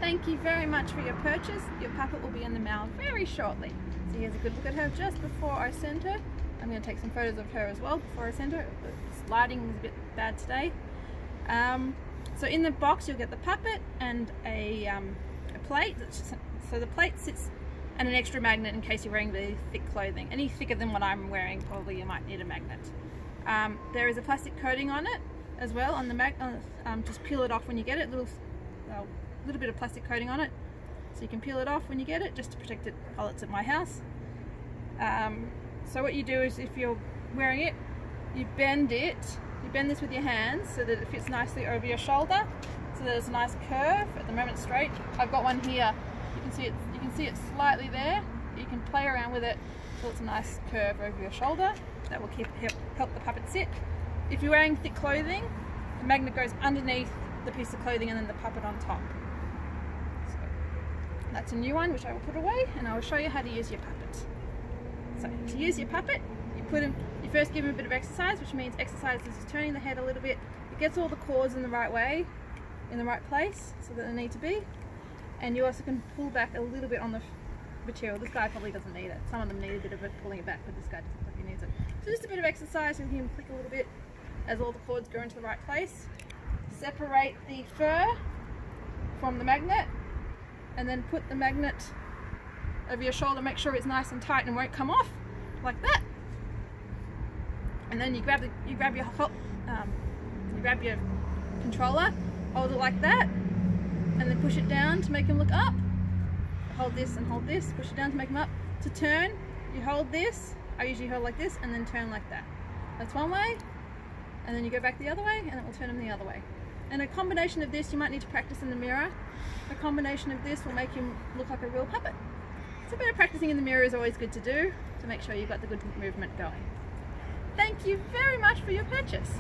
Thank you very much for your purchase. Your puppet will be in the mail very shortly. So here's a good look at her just before I send her. I'm going to take some photos of her as well before I send her. The lighting is a bit bad today. So in the box you'll get the puppet and a plate. So the plate sits and an extra magnet in case you're wearing really thick clothing. Any thicker than what I'm wearing, probably you might need a magnet. There is a plastic coating on it as well on the magnet. Just peel it off when you get it. Little bit of plastic coating on it, so you can peel it off when you get it, just to protect it while it's at my house. So what you do is, if you're wearing it, you bend this with your hands so that it fits nicely over your shoulder, so that it's a nice curve. At the moment it's straight. I've got one here. You can see it slightly there. You can play around with it so it's a nice curve over your shoulder. That will help the puppet sit. If you're wearing thick clothing, the magnet goes underneath the piece of clothing and then the puppet on top. So that's a new one which I will put away, and I will show you how to use your puppet. So to use your puppet, you first give him a bit of exercise, which means exercise is turning the head a little bit. It gets all the cords in the right way, in the right place, so that they need to be. And you also can pull back a little bit on the material. This guy probably doesn't need it. Some of them need a bit of it pulling it back, but this guy doesn't look like he needs it. So just a bit of exercise with him, click a little bit as all the cords go into the right place. Separate the fur from the magnet, and then put the magnet over your shoulder. Make sure it's nice and tight and won't come off, like that. And then you grab your controller, hold it like that, and then push it down to make him look up. Hold this and hold this, push it down to make him up. To turn, you hold this. I usually hold like this and then turn like that. That's one way, and then you go back the other way, and it will turn him the other way. And a combination of this, you might need to practice in the mirror. A combination of this will make him look like a real puppet. So a bit of practicing in the mirror is always good to do, to make sure you've got the good movement going. Thank you very much for your purchase.